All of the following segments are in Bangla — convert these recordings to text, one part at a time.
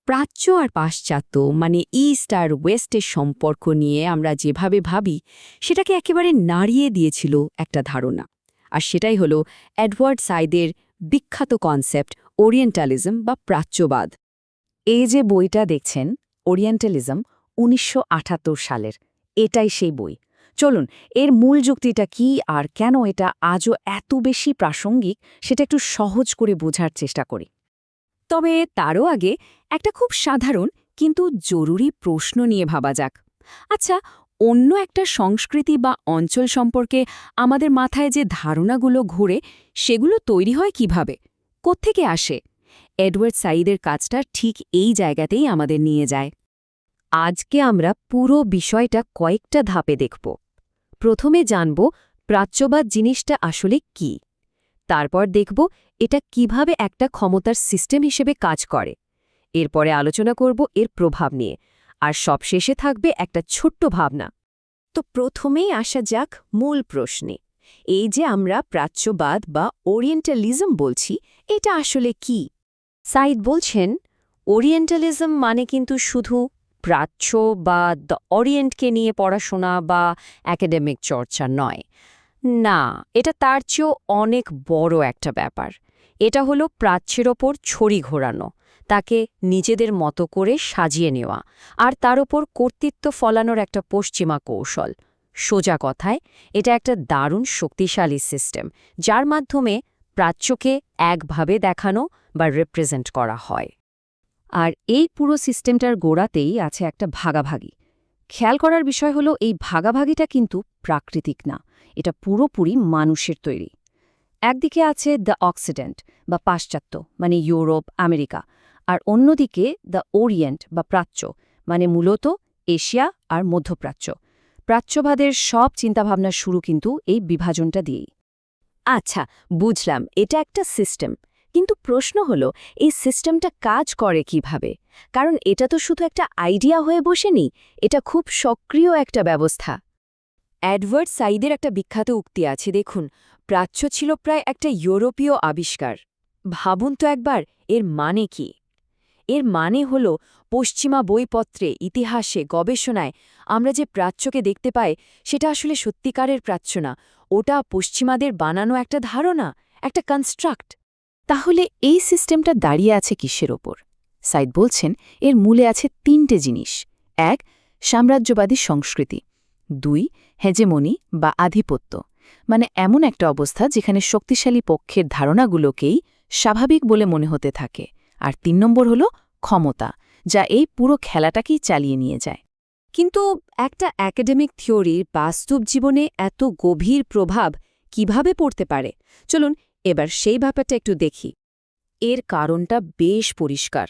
প্রাচ্য আর পাশ্চাত্য মানে ইস্ট আর ওয়েস্টের সম্পর্ক নিয়ে আমরা যেভাবে ভাবি সেটাকে একেবারে নাড়িয়ে দিয়েছিল একটা ধারণা। আর সেটাই হলো এডওয়ার্ড সাইদের বিখ্যাত কনসেপ্ট ওরিয়েন্টালিজম বা প্রাচ্যবাদ। এই যে বইটা দেখছেন, ওরিয়েন্টালিজম, ১৯৭৮ সালের, এটাই সেই বই। চলুন, এর মূল যুক্তিটা কি আর কেন এটা আজও এত বেশি প্রাসঙ্গিক সেটা একটু সহজ করে বোঝার চেষ্টা করি। তবে তারও আগে একটা খুব সাধারণ কিন্তু জরুরি প্রশ্ন নিয়ে ভাবা যাক। আচ্ছা, অন্য একটা সংস্কৃতি বা অঞ্চল সম্পর্কে আমাদের মাথায় যে ধারণাগুলো ঘুরে সেগুলো তৈরি হয় কিভাবে, কোত্থেকে আসে? এডওয়ার্ড সাইদের কাজটা ঠিক এই জায়গাতেই আমাদের নিয়ে যায়। আজকে আমরা পুরো বিষয়টা কয়েকটা ধাপে দেখব। প্রথমে জানব প্রাচ্যবাদ জিনিসটা আসলে কি। তারপর দেখব এটা কিভাবে একটা ক্ষমতার সিস্টেম হিসেবে কাজ করে। এরপরে আলোচনা করব এর প্রভাব নিয়ে, আর সবশেষে থাকবে একটা ছোট্ট ভাবনা। তো প্রথমেই আসা যাক মূল প্রশ্নে। এই যে আমরা প্রাচ্যবাদ বা ওরিয়েন্টালিজম বলছি, এটা আসলে কি? সাইদ বলছেন, ওরিয়েন্টালিজম মানে কিন্তু শুধু প্রাচ্য বা দ্য অরিয়েন্টকে নিয়ে পড়াশোনা বা একাডেমিক চর্চা নয়। না, এটা তার চেয়েও অনেক বড় একটা ব্যাপার। এটা হলো প্রাচ্যের ওপর ছড়ি ঘোরানো, তাকে নিজেদের মতো করে সাজিয়ে নেওয়া, আর তার ওপর কর্তৃত্ব ফলানোর একটা পশ্চিমা কৌশল। সোজা কথায়, এটা একটা দারুণ শক্তিশালী সিস্টেম, যার মাধ্যমে প্রাচ্যকে একভাবে দেখানো বা রিপ্রেজেন্ট করা হয়। আর এই পুরো সিস্টেমটার গোড়াতেই আছে একটা ভাগাভাগি। খেয়াল করার বিষয় হলো, এই ভাগাভাগিটা কিন্তু প্রাকৃতিক না, এটা পুরোপুরি মানুষের তৈরি। একদিকে আছে দ্য অক্সিডেন্ট বা পাশ্চাত্য, মানে ইউরোপ, আমেরিকা, আর অন্যদিকে দ্য ওরিয়েন্ট বা প্রাচ্য, মানে মূলত এশিয়া আর মধ্যপ্রাচ্য। প্রাচ্যবাদের সব চিন্তাভাবনার শুরু কিন্তু এই বিভাজনটা দিয়েই। আচ্ছা, বুঝলাম, এটা একটা সিস্টেম, কিন্তু প্রশ্ন হলো এই সিস্টেমটা কাজ করে কিভাবে? কারণ এটা তো শুধু একটা আইডিয়া হয়ে বসেনি, এটা খুব সক্রিয় একটা ব্যবস্থা। এডওয়ার্ড সাইদের একটা বিখ্যাত উক্তি আছে, দেখুন, প্রাচ্য ছিল প্রায় একটা ইউরোপীয় আবিষ্কার। ভাবুন তো একবার, এর মানে কি? এর মানে হল, পশ্চিমা বইপত্রে, ইতিহাসে, গবেষণায় আমরা যে প্রাচ্যকে দেখতে পাই সেটা আসলে সত্যিকারের প্রাচ্য না, ওটা পশ্চিমাদের বানানো একটা ধারণা, একটা কনস্ট্রাক্ট। তাহলে এই সিস্টেমটা দাঁড়িয়ে আছে কিসের ওপর? সাইদ বলছেন, এর মূলে আছে তিনটে জিনিস। ১. সাম্রাজ্যবাদী সংস্কৃতি। ২. হেজেমনি বা আধিপত্য, মানে এমন একটা অবস্থা যেখানে শক্তিশালী পক্ষের ধারণাগুলোকেই স্বাভাবিক বলে মনে হতে থাকে। আর ৩ নম্বর হল ক্ষমতা, যা এই পুরো খেলাটাকেই চালিয়ে নিয়ে যায়। কিন্তু একটা একাডেমিক থিওরির বাস্তব জীবনে এত গভীর প্রভাব কিভাবে পড়তে পারে? চলুন এবার সেই ব্যাপারটা একটু দেখি। এর কারণটা বেশ পরিষ্কার।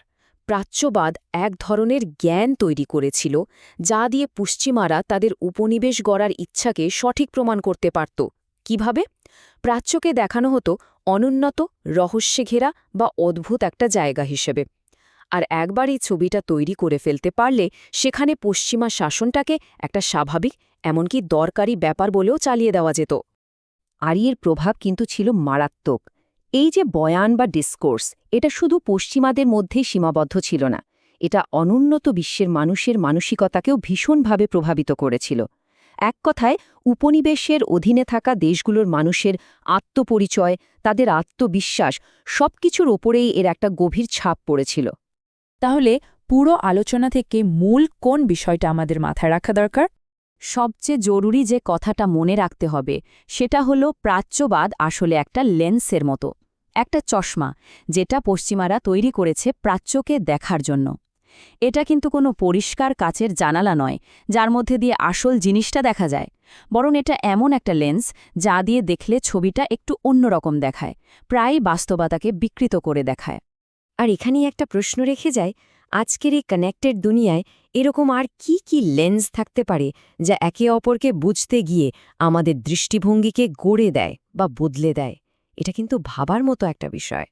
প্রাচ্যবাদ এক ধরনের জ্ঞান তৈরি করেছিল, যা দিয়ে পশ্চিমারা তাদের উপনিবেশ গড়ার ইচ্ছাকে সঠিক প্রমাণ করতে পারত। কিভাবে? প্রাচ্যকে দেখানো হতো অনুন্নত, রহস্যে ঘেরা বা অদ্ভুত একটা জায়গা হিসেবে। আর একবার এই ছবিটা তৈরি করে ফেলতে পারলে সেখানে পশ্চিমা শাসনটাকে একটা স্বাভাবিক, এমনকি দরকারি ব্যাপার বলেও চালিয়ে দেওয়া যেত। আর এর প্রভাব কিন্তু ছিল মারাত্মক। এই যে বয়ান বা ডিসকোর্স, এটা শুধু পশ্চিমাদের মধ্যেই সীমাবদ্ধ ছিল না, এটা অনুন্নত বিশ্বের মানুষের মানসিকতাকেও ভীষণভাবে প্রভাবিত করেছিল। এক কথায়, উপনিবেশের অধীনে থাকা দেশগুলোর মানুষের আত্মপরিচয়, তাদের আত্মবিশ্বাস, সবকিছুর ওপরেই এর একটা গভীর ছাপ পড়েছিল। তাহলে পুরো আলোচনা থেকে মূল কোন বিষয়টা আমাদের মাথায় রাখা দরকার? সবচেয়ে জরুরি যে কথাটা মনে রাখতে হবে সেটা হলো, প্রাচ্যবাদ আসলে একটা লেন্সের মতো, একটা চশমা, যেটা পশ্চিমারা তৈরি করেছে প্রাচ্যকে দেখার জন্য। এটা কিন্তু কোনো পরিষ্কার কাচের জানালা নয় যার মধ্যে দিয়ে আসল জিনিসটা দেখা যায়, বরং এটা এমন একটা লেন্স যা দিয়ে দেখলে ছবিটা একটু অন্যরকম দেখায়, প্রায় বাস্তবতাকে বিকৃত করে দেখায়। আর এখানেই একটা প্রশ্ন রেখে যায়, আজকের এই কানেক্টেড দুনিয়ায় এরকম আর কি কি লেন্স থাকতে পারে যা একে অপরকে বুঝতে গিয়ে আমাদের দৃষ্টিভঙ্গিকে গড়ে দেয় বা বদলে দেয়? এটা কিন্তু ভাবার মতো একটা বিষয়।